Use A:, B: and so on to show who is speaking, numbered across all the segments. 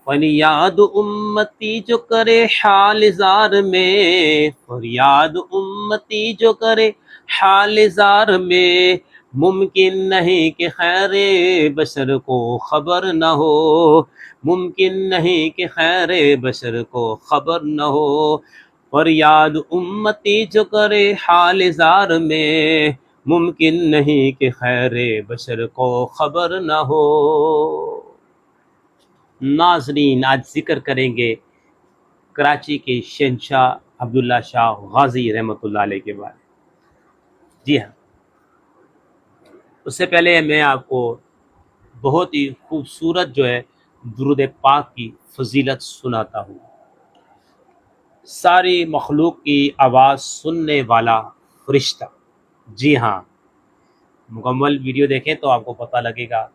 A: فریاد امتی جو کرے حال زار میں، فریاد امتی جو کرے حال زار میں، ممکن نہیں کہ خیر بشر کو خبر نہ ہو، ممکن نہیں کہ خیر بشر کو خبر نہ ہو، فریاد امتی جو کرے حال زار میں، ممکن نہیں کہ خیر بشر کو خبر نہ ہو۔ ناظرین، آج ذکر کریں گے کراچی کے شہنشاہ عبداللہ شاہ غازی رحمۃ اللہ علیہ کے بارے میں۔ جی ہاں، اس سے پہلے میں آپ کو بہت ہی خوبصورت جو ہے درود پاک کی فضیلت سناتا ہوں۔ ساری مخلوق کی آواز سننے والا فرشتہ، جی ہاں، مکمل ویڈیو دیکھیں تو آپ کو پتہ لگے گا۔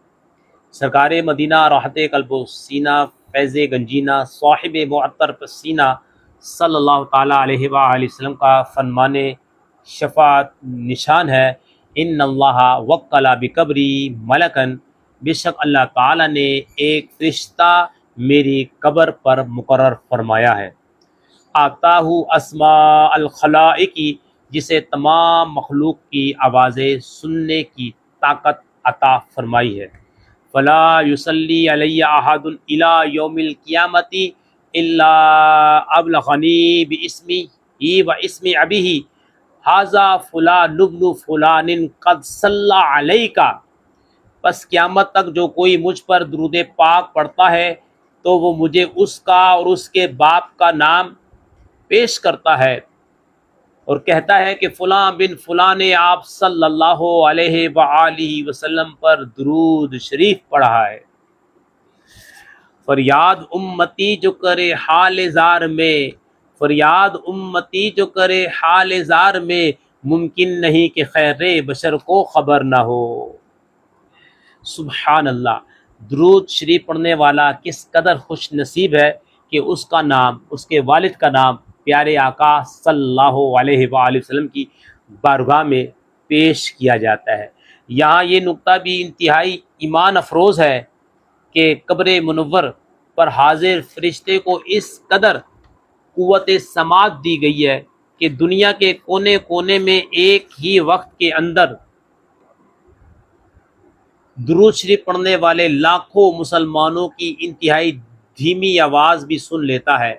A: سرکار مدینہ راحت قلب و سینہ فیض گنجینہ صاحب معطر پسینہ صلی اللہ تعالیٰ علیہ وآلہ وسلم کا فرمان شفاعت نشان ہے، ان اللہ وکل بقبری ملکن، بے شک اللہ تعالیٰ نے ایک فرشتہ میری قبر پر مقرر فرمایا ہے، آتاہ اسماء الخلائق، جسے تمام مخلوق کی آوازیں سننے کی طاقت عطا فرمائی ہے، فلا یصلی علی احد الی یوم القیامت الا ابلغنی باسمی و اسم ابیہ ھذا فلان ابن فلان قد صلی علیک، پس قیامت تک جو کوئی مجھ پر درود پاک پڑھتا ہے تو وہ مجھے اس کا اور اس کے باپ کا نام پیش کرتا ہے اور کہتا ہے کہ فلاں بن فلاں نے آپ صلی اللہ علیہ وآلہ وسلم پر درود شریف پڑھا ہے۔ فریاد امتی جو کرے حال زار میں، فریاد امتی جو کرے حال زار میں، ممکن نہیں کہ خیر بشر کو خبر نہ ہو۔ سبحان اللہ، درود شریف پڑھنے والا کس قدر خوش نصیب ہے کہ اس کا نام، اس کے والد کا نام پیارے آقا صلی اللہ علیہ وآلہ وسلم کی بارگاہ میں پیش کیا جاتا ہے۔ یہاں یہ نقطہ بھی انتہائی ایمان افروز ہے کہ قبر منور پر حاضر فرشتے کو اس قدر قوت سماعت دی گئی ہے کہ دنیا کے کونے کونے میں ایک ہی وقت کے اندر درود شریف پڑھنے والے لاکھوں مسلمانوں کی انتہائی دھیمی آواز بھی سن لیتا ہے،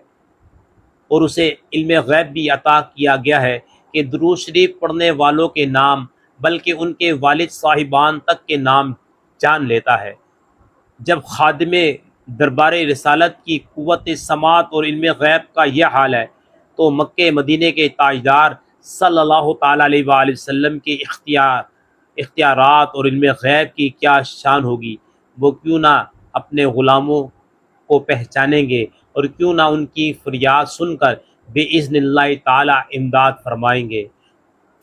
A: اور اسے علم غیب بھی عطا کیا گیا ہے کہ درود شریف پڑھنے والوں کے نام بلکہ ان کے والد صاحبان تک کے نام جان لیتا ہے۔ جب خادم دربار رسالت کی قوت سماعت اور علم غیب کا یہ حال ہے تو مکہ مدینے کے تاجدار صلی اللہ تعالیٰ علیہ وآلہ وسلم کے اختیارات اور علم غیب کی کیا شان ہوگی۔ وہ کیوں نہ اپنے غلاموں کو پہچانیں گے اور کیوں نہ ان کی فریاد سن کر بے اذن اللہ تعالی امداد فرمائیں گے۔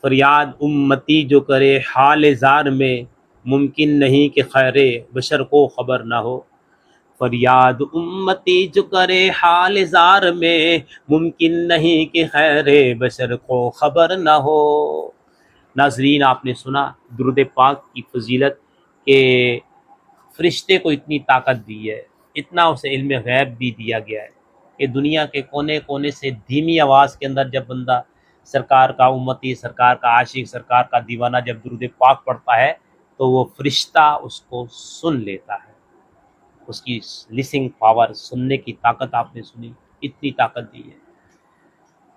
A: فریاد امتی جو کرے حال زار میں، ممکن نہیں کہ خیر بشر کو خبر نہ ہو۔ فریاد امتی جو کرے حال زار میں، ممکن نہیں کہ خیر بشر کو خبر نہ ہو۔ ناظرین، آپ نے سنا درود پاک کی فضیلت کہ فرشتے کو اتنی طاقت دی ہے، اتنا اسے علم غیب بھی دیا گیا ہے کہ دنیا کے کونے کونے سے دھیمی آواز کے اندر جب بندہ سرکار کا امتی، سرکار کا عاشق، سرکار کا دیوانہ جب درود پاک پڑھتا ہے تو وہ فرشتہ اس کو سن لیتا ہے۔ اس کی لسننگ پاور، سننے کی طاقت آپ نے سنی، اتنی طاقت دی ہے۔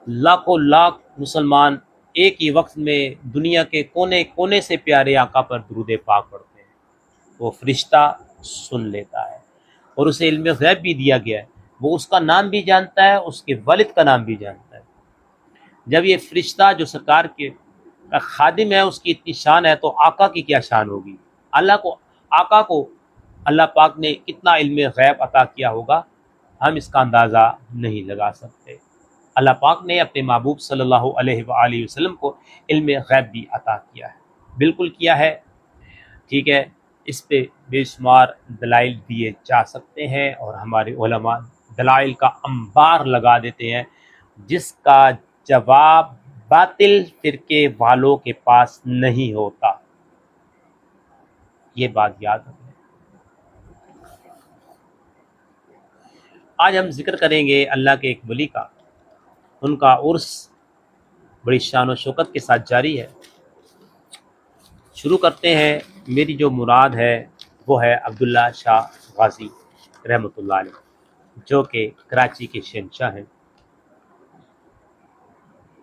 A: لاکھوں لاکھ مسلمان ایک ہی وقت میں دنیا کے کونے کونے سے پیارے آقا پر درود پاک پڑھتے ہیں، وہ فرشتہ سن لیتا ہے اور اسے علم غیب بھی دیا گیا ہے، وہ اس کا نام بھی جانتا ہے، اس کے والد کا نام بھی جانتا ہے۔ جب یہ فرشتہ جو سرکار کے کا خادم ہے اس کی اتنی شان ہے تو آقا کی کیا شان ہوگی۔ آقا کو اللہ پاک نے کتنا علم غیب عطا کیا ہوگا، ہم اس کا اندازہ نہیں لگا سکتے۔ اللہ پاک نے اپنے محبوب صلی اللہ علیہ وآلہ وسلم کو علم غیب بھی عطا کیا ہے، بالکل کیا ہے، ٹھیک ہے۔ اس پہ بے شمار دلائل دیے جا سکتے ہیں اور ہمارے علماء دلائل کا انبار لگا دیتے ہیں، جس کا جواب باطل فرقے والوں کے پاس نہیں ہوتا، یہ بات یاد رکھیں۔ آج ہم ذکر کریں گے اللہ کے ایک ولی کا، ان کا عرس بڑی شان و شوکت کے ساتھ جاری ہے۔ شروع کرتے ہیں۔ میری جو مراد ہے وہ ہے عبداللہ شاہ غازی رحمۃ اللہ علیہ، جو کہ کراچی کے شہنشاہ ہیں۔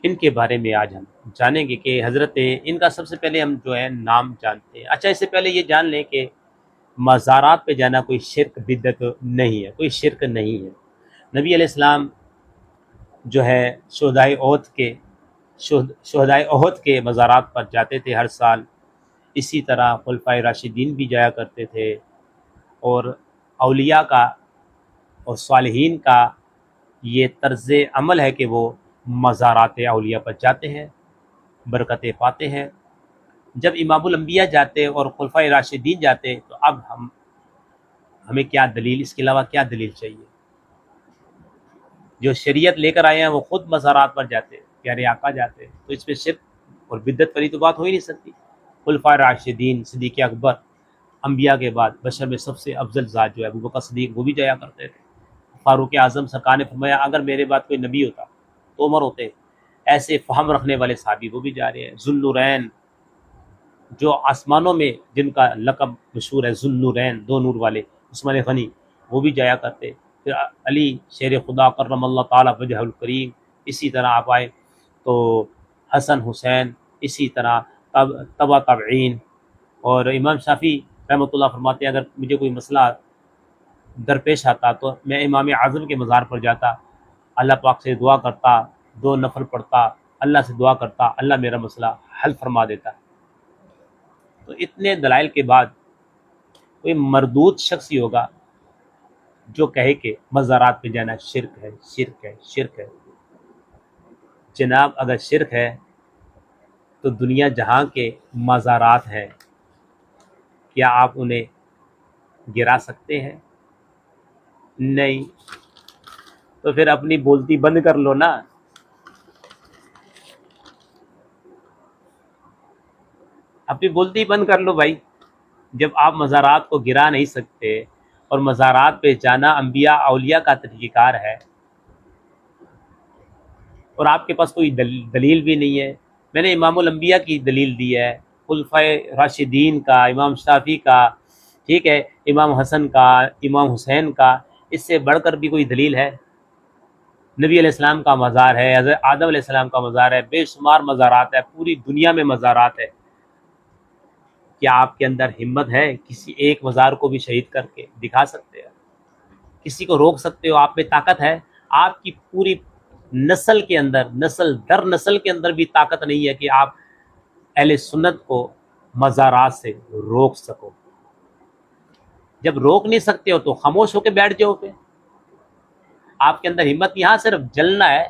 A: ان کے بارے میں آج ہم جانیں گے کہ حضرت ان کا سب سے پہلے ہم جو ہے نام جانتے ہیں۔ اچھا، اس سے پہلے یہ جان لیں کہ مزارات پہ جانا کوئی شرک بدعت نہیں ہے، کوئی شرک نہیں ہے۔ نبی علیہ السلام جو ہے شہدائے احد کے مزارات پر جاتے تھے ہر سال، اسی طرح خلفائے راشدین بھی جایا کرتے تھے، اور اولیاء کا اور صالحین کا یہ طرز عمل ہے کہ وہ مزارات اولیاء پر جاتے ہیں، برکتیں پاتے ہیں۔ جب امام الانبیاء جاتے اور خلفائے راشدین جاتے تو اب ہمیں کیا دلیل، اس کے علاوہ کیا دلیل چاہیے؟ جو شریعت لے کر آئے ہیں وہ خود مزارات پر جاتے، پیارے آقا جاتے، تو اس میں شرک اور بدعت والی تو بات ہو ہی نہیں سکتی۔ خلفائے راشدین، صدیق اکبر، انبیاء کے بعد بشر میں سب سے افضل ذات جو ہے ابوبکر صدیق، وہ بھی جایا کرتے تھے۔ فاروق اعظم سرکار نے فرمایا اگر میرے بعد کوئی نبی ہوتا تو عمر ہوتے۔ ایسے فہم رکھنے والے صحابی وہ بھی جا رہے ہیں۔ ذوالنورین، جو آسمانوں میں جن کا لقب مشہور ہے ذوالنورین، دو نور والے، عثمان غنی، وہ بھی جایا کرتے۔ پھر علی شیر خدا کرم اللہ تعالیٰ وجہ الکریم، اسی طرح آپ آئے تو حسن حسین، اسی طرح تبا تابعین۔ اور امام شافعی رحمۃ اللہ فرماتے ہیں اگر مجھے کوئی مسئلہ درپیش آتا تو میں امام اعظم کے مزار پر جاتا، اللہ پاک سے دعا کرتا، 2 نفل پڑھتا، اللہ سے دعا کرتا، اللہ میرا مسئلہ حل فرما دیتا۔ تو اتنے دلائل کے بعد کوئی مردود شخص ہی ہوگا جو کہے کہ مزارات پہ جانا شرک ہے، شرک ہے، شرک ہے۔ جناب اگر شرک ہے تو دنیا جہاں کے مزارات ہیں، کیا آپ انہیں گرا سکتے ہیں؟ نہیں، تو پھر اپنی بولتی بند کر لو نا۔ اپنی بولتی بند کر لو بھائی۔ جب آپ مزارات کو گرا نہیں سکتے اور مزارات پہ جانا انبیاء اولیاء کا طریقہ کار ہے، اور آپ کے پاس کوئی دلیل بھی نہیں ہے، میں نے امام الانبیاء کی دلیل دی ہے، خلفائے راشدین کا، امام شافعی کا، ٹھیک ہے، امام حسن کا، امام حسین کا، اس سے بڑھ کر بھی کوئی دلیل ہے؟ نبی علیہ السلام کا مزار ہے، حضرت آدم علیہ السلام کا مزار ہے، بے شمار مزارات ہے، پوری دنیا میں مزارات ہے۔ کیا آپ کے اندر ہمت ہے کسی ایک مزار کو بھی شہید کر کے دکھا سکتے ہیں؟ کسی کو روک سکتے ہو؟ آپ میں طاقت ہے؟ آپ کی پوری نسل کے اندر، نسل در نسل کے اندر بھی طاقت نہیں ہے کہ آپ اہل سنت کو مزارات سے روک سکو۔ جب روک نہیں سکتے ہو تو خاموش ہو کے بیٹھ جاؤ پہ۔ آپ کے اندر ہمت، یہاں صرف جلنا ہے،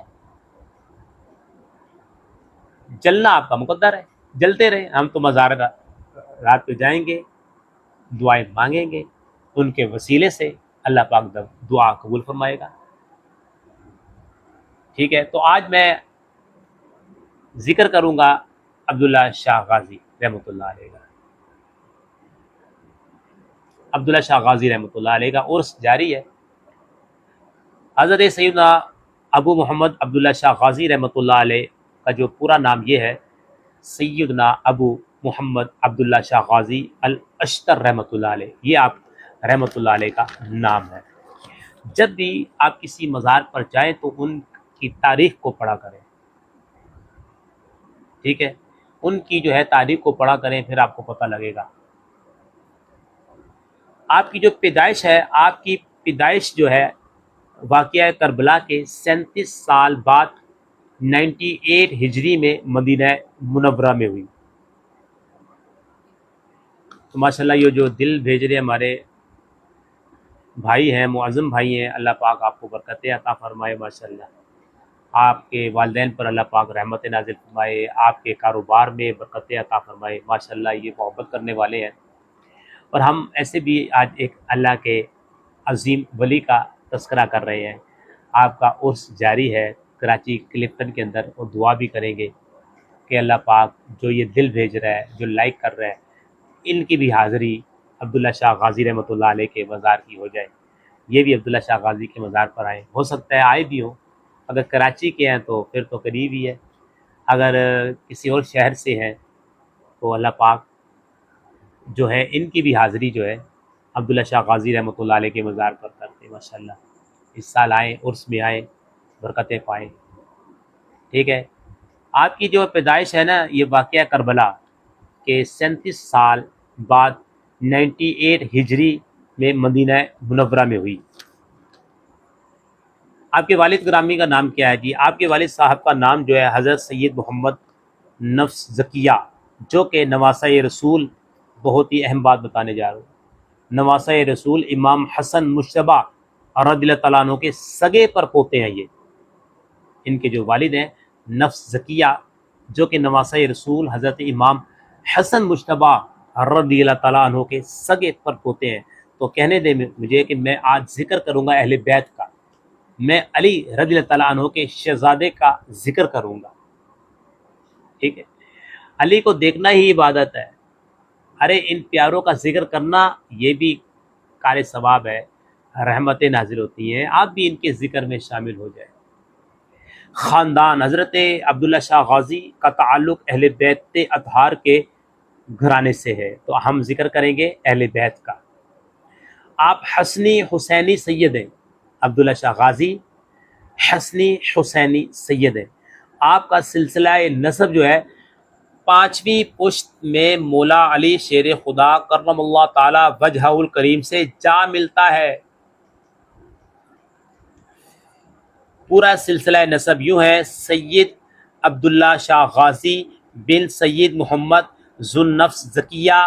A: جلنا آپ کا مقدر ہے، جلتے رہے۔ ہم تو مزار رات پہ جائیں گے، دعائیں مانگیں گے، ان کے وسیلے سے اللہ پاک دعا قبول فرمائے گا۔ ٹھیک ہے، تو آج میں ذکر کروں گا عبداللہ شاہ غازی رحمۃ اللہ علیہ کا۔ عبداللہ شاہ غازی رحمۃ اللہ علیہ کا عرس جاری ہے۔ حضرت سیدنا ابو محمد عبداللہ شاہ غازی رحمۃ اللہ علیہ کا جو پورا نام یہ ہے، سیدنا ابو محمد عبداللہ شاہ غازی الاشتر رحمۃ اللہ علیہ، یہ آپ رحمۃ اللہ علیہ کا نام ہے۔ جب بھی آپ کسی مزار پر جائیں تو ان کی تاریخ کو پڑھا کریں، ٹھیک ہے، ان کی جو ہے تاریخ کو پڑھا کریں، پھر آپ کو پتہ لگے گا۔ آپ کی جو پیدائش ہے، آپ کی پیدائش جو ہے واقعہ کربلا کے 37 سال بعد 98 ہجری میں مدینہ منورہ میں ہوئی۔ تو ماشاءاللہ یہ جو دل بھیج رہے ہمارے بھائی ہیں، معظم بھائی ہیں، اللہ پاک آپ کو برکتیں عطا فرمائے۔ ماشاءاللہ آپ کے والدین پر اللہ پاک رحمت نازل فرمائے، آپ کے کاروبار میں برکتیں عطا فرمائے۔ ماشاءاللہ یہ محبت کرنے والے ہیں۔ اور ہم ایسے بھی آج ایک اللہ کے عظیم ولی کا تذکرہ کر رہے ہیں۔ آپ کا عرس جاری ہے کراچی کلفٹن کے اندر، اور دعا بھی کریں گے کہ اللہ پاک جو یہ دل بھیج رہا ہے، جو لائک کر رہا ہے، ان کی بھی حاضری عبداللہ شاہ غازی رحمۃ اللہ علیہ کے مزار کی ہو جائے۔ یہ بھی عبداللہ شاہ غازی کے مزار پر آئے، ہو سکتا ہے آئے بھی ہوں۔ اگر کراچی کے ہیں تو پھر تو قریب ہی ہے، اگر کسی اور شہر سے ہیں تو اللہ پاک جو ہے ان کی بھی حاضری جو ہے عبداللہ شاہ غازی رحمۃ اللہ علیہ کے مزار پر کرتے ہیں۔ ماشاءاللہ اس سال آئیں، عرس میں آئیں، برکتیں پائیں۔ ٹھیک ہے، آپ کی جو پیدائش ہے نا، یہ واقعہ کربلا کے 37 سال بعد 98 ہجری میں مدینہ منورہ میں ہوئی۔ آپ کے والد گرامی کا نام کیا ہے جی؟ آپ کے والد صاحب کا نام جو ہے حضرت سید محمد نفس زکیہ، جو کہ نواسہ رسول، بہت ہی اہم بات بتانے جا رہا ہوں، نواسہ رسول امام حسن مجتبیٰ رضی اللہ تعالیٰ عنہ کے سگے پر پوتے ہیں۔ یہ ان کے جو والد ہیں نفس زکیہ، جو کہ نواسہ رسول حضرت امام حسن مجتبیٰ رضی اللہ تعالیٰ عنہ کے سگے پر پوتے ہیں۔ تو کہنے دے مجھے کہ میں آج ذکر کروں گا اہل بیت کا، میں علی رضی اللہ تعالیٰ عنہ کے شہزادے کا ذکر کروں گا۔ ٹھیک ہے، علی کو دیکھنا ہی عبادت ہے۔ ارے ان پیاروں کا ذکر کرنا یہ بھی کار ثواب ہے، رحمتیں نازل ہوتی ہیں، آپ بھی ان کے ذکر میں شامل ہو جائیں۔ خاندان حضرت عبداللہ شاہ غازی کا تعلق اہل بیت اطہار کے گھرانے سے ہے، تو ہم ذکر کریں گے اہل بیت کا۔ آپ حسنی حسینی سید ہیں، عبداللہ شاہ غازی حسنی حسینی سید ہیں۔ آپ کا سلسلہ نسب جو ہے 5ویں پشت میں مولا علی شیر خدا کرم اللہ تعالی وجہہ الکریم سے جا ملتا ہے۔ پورا سلسلہ نسب یوں ہے: سید عبداللہ شاہ غازی بن سید محمد ذو النفس زکیہ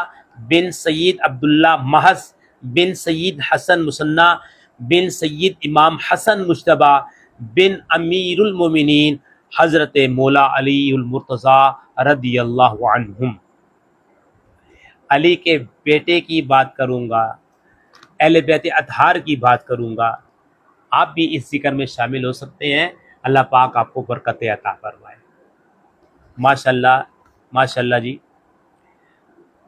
A: بن سید عبداللہ محض بن سید حسن مثنی بن سید امام حسن مجتبیٰ بن امیر المومنین حضرت مولا علی المرتضیٰ رضی اللہ عنہم۔ علی کے بیٹے کی بات کروں گا، اہل بیت اطہار کی بات کروں گا، آپ بھی اس ذکر میں شامل ہو سکتے ہیں۔ اللہ پاک آپ کو برکت عطا فرمائے۔ ماشاءاللہ ماشاءاللہ جی۔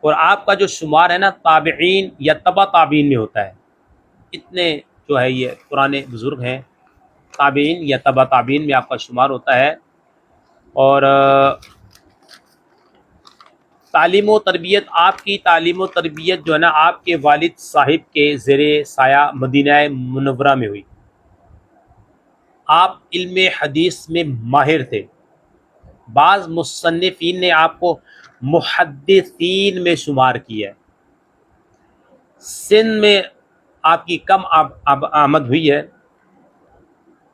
A: اور آپ کا جو شمار ہے نا تابعین یا تبع تابعین میں ہوتا ہے، اتنے جو ہے یہ پرانے بزرگ ہیں، تابعین یا تبع تابعین میں آپ کا شمار ہوتا ہے۔ اور تعلیم و تربیت، آپ کی تعلیم و تربیت جو ہے نا آپ کے والد صاحب کے زیر سایہ مدینہ منورہ میں ہوئی۔ آپ علم حدیث میں ماہر تھے، بعض مصنفین نے آپ کو محدثین میں شمار کیا ہے۔ سندھ میں آپ کی کم آمد ہوئی ہے،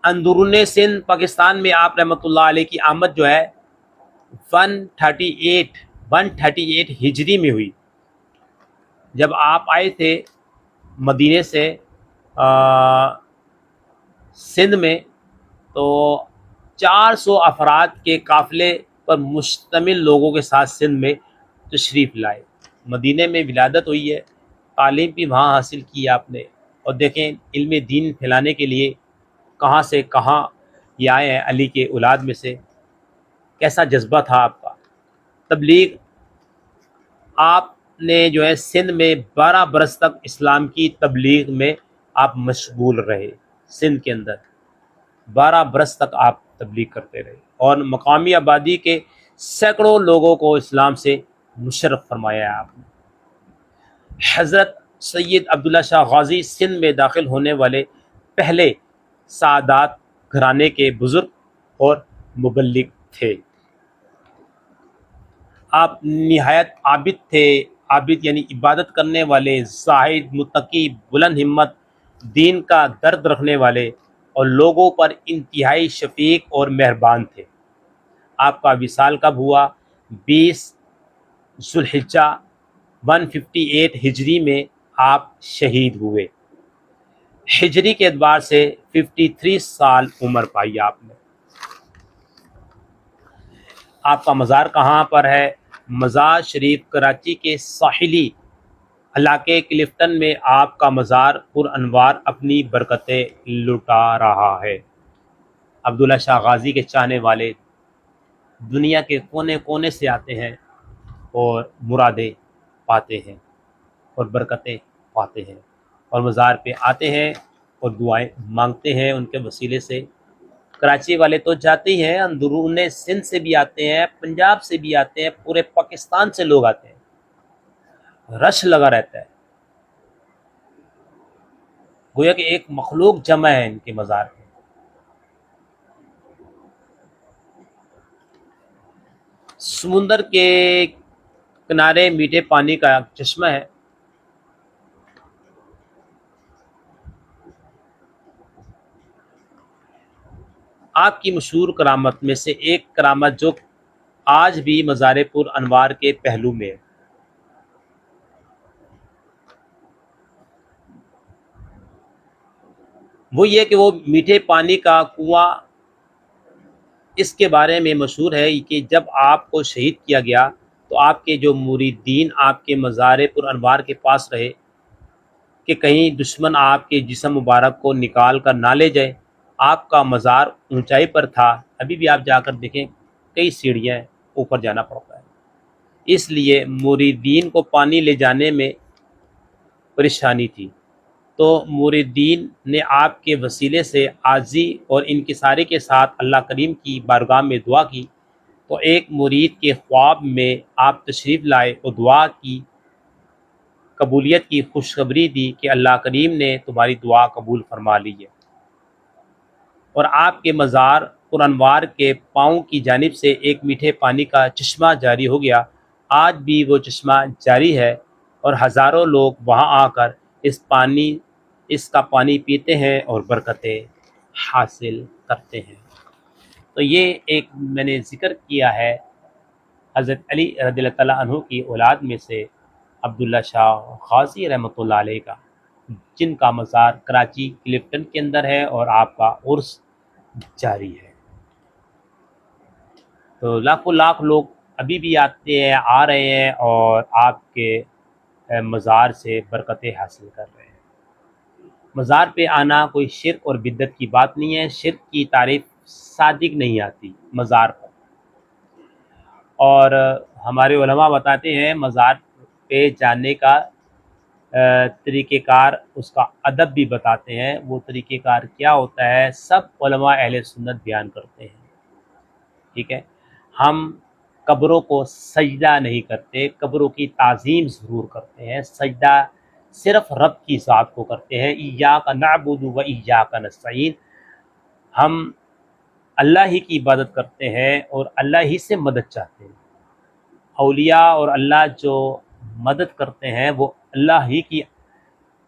A: اندرون سندھ پاکستان میں آپ رحمۃ اللہ علیہ کی آمد جو ہے 138 ہجری میں ہوئی۔ جب آپ آئے تھے مدینے سے سندھ میں تو 400 افراد کے قافلے پر مشتمل لوگوں کے ساتھ سندھ میں تشریف لائے۔ مدینے میں ولادت ہوئی ہے، تعلیم بھی وہاں حاصل کی آپ نے، اور دیکھیں علم دین پھیلانے کے لیے کہاں سے کہاں یہ آئے ہیں، علی کے اولاد میں سے۔ کیسا جذبہ تھا آپ کا تبلیغ! آپ نے جو ہے سندھ میں 12 برس تک اسلام کی تبلیغ میں آپ مشغول رہے۔ سندھ کے اندر 12 برس تک آپ تبلیغ کرتے رہے، اور مقامی آبادی کے سینکڑوں لوگوں کو اسلام سے مشرف فرمایا ہے آپ نے۔ حضرت سید عبداللہ شاہ غازی سندھ میں داخل ہونے والے پہلے سعادات گھرانے کے بزرگ اور مبلغ تھے۔ آپ نہایت عابد تھے، عابد یعنی عبادت کرنے والے، زاہد، متقی، بلند ہمت، دین کا درد رکھنے والے، اور لوگوں پر انتہائی شفیق اور مہربان تھے۔ آپ کا وصال کب ہوا؟ 20 ذوالحجہ 158 ہجری میں آپ شہید ہوئے۔ ہجری کے اعتبار سے 53 سال عمر پائی آپ نے۔ آپ کا مزار کہاں پر ہے؟ مزار شریف کراچی کے ساحلی علاقے کلفٹن میں آپ کا مزار پر انوار اپنی برکتیں لٹا رہا ہے۔ عبداللہ شاہ غازی کے چاہنے والے دنیا کے کونے کونے سے آتے ہیں اور مرادیں پاتے ہیں اور برکتیں پاتے ہیں، اور مزار پہ آتے ہیں اور دعائیں مانگتے ہیں ان کے وسیلے سے۔ کراچی والے تو جاتے ہی ہیں، اندرون سندھ سے بھی آتے ہیں، پنجاب سے بھی آتے ہیں، پورے پاکستان سے لوگ آتے ہیں، رش لگا رہتا ہے، گویا کہ ایک مخلوق جمع ہے ان کے مزار پہ۔ سمندر کے کنارے میٹھے پانی کا چشمہ ہے۔ آپ کی مشہور کرامت میں سے ایک کرامت جو آج بھی مزار پر انوار کے پہلو میں ہے، وہ یہ کہ وہ میٹھے پانی کا کنواں اس کے بارے میں مشہور ہے کہ جب آپ کو شہید کیا گیا تو آپ کے جو مریدین آپ کے مزار پر انوار کے پاس رہے کہ کہیں دشمن آپ کے جسم مبارک کو نکال کر نہ لے جائے۔ آپ کا مزار اونچائی پر تھا، ابھی بھی آپ جا کر دیکھیں کئی سیڑھیاں ہیں، اوپر جانا پڑتا ہے، اس لیے مریدین کو پانی لے جانے میں پریشانی تھی، تو مریدین نے آپ کے وسیلے سے عاجزی اور انکساری کے ساتھ اللہ کریم کی بارگاہ میں دعا کی، تو ایک مرید کے خواب میں آپ تشریف لائے اور دعا کی قبولیت کی خوشخبری دی کہ اللہ کریم نے تمہاری دعا قبول فرما لی ہے، اور آپ کے مزار پر انوار کے پاؤں کی جانب سے ایک میٹھے پانی کا چشمہ جاری ہو گیا۔ آج بھی وہ چشمہ جاری ہے اور ہزاروں لوگ وہاں آ کر اس کا پانی پیتے ہیں اور برکتیں حاصل کرتے ہیں۔ تو یہ ایک میں نے ذکر کیا ہے حضرت علی رضی اللہ تعالیٰ عنہ کی اولاد میں سے عبداللہ شاہ غازی رحمۃ اللہ علیہ کا، جن کا مزار کراچی کلفٹن کے اندر ہے اور آپ کا عرس جاری ہے۔ تو لاکھوں لاکھ لوگ ابھی بھی آتے ہیں، آ رہے ہیں اور آپ کے مزار سے برکتیں حاصل کر رہے ہیں۔ مزار پہ آنا کوئی شرک اور بدعت کی بات نہیں ہے، شرک کی تعریف صادق نہیں آتی مزار پر، اور ہمارے علماء بتاتے ہیں مزار پہ جانے کا طریقہ کار، اس کا ادب بھی بتاتے ہیں، وہ طریقہ کار کیا ہوتا ہے، سب علماء اہل سنت بیان کرتے ہیں، ٹھیک ہے۔ ہم قبروں کو سجدہ نہیں کرتے، قبروں کی تعظیم ضرور کرتے ہیں، سجدہ صرف رب کی ذات کو کرتے ہیں۔ ایاک نعبد و ایاک نستعین، ہم اللہ ہی کی عبادت کرتے ہیں اور اللہ ہی سے مدد چاہتے ہیں۔ اولیاء اور اللہ جو مدد کرتے ہیں وہ اللہ ہی کی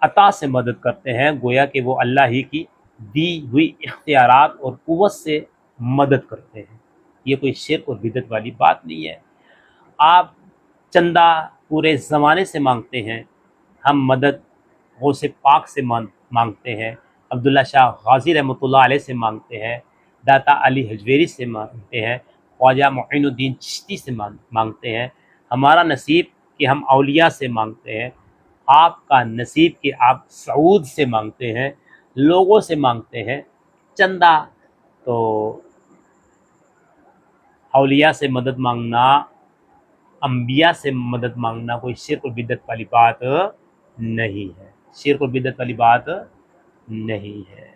A: عطا سے مدد کرتے ہیں، گویا کہ وہ اللہ ہی کی دی ہوئی اختیارات اور قوت سے مدد کرتے ہیں، یہ کوئی شرک اور بدعت والی بات نہیں ہے۔ آپ چندہ پورے زمانے سے مانگتے ہیں، ہم مدد غوث پاک سے مانگتے ہیں، عبداللہ شاہ غازی رحمۃ اللہ علیہ سے مانگتے ہیں، داتا علی حجویری سے مانگتے ہیں، خواجہ معین الدین چشتی سے مانگتے ہیں۔ ہمارا نصیب کہ ہم اولیاء سے مانگتے ہیں، آپ کا نصیب کہ آپ سعود سے مانگتے ہیں، لوگوں سے مانگتے ہیں چندہ۔ تو اولیاء سے مدد مانگنا، انبیاء سے مدد مانگنا کوئی شرک اور بدعت والی بات نہیں ہے، شرک اور بدعت والی بات نہیں ہے۔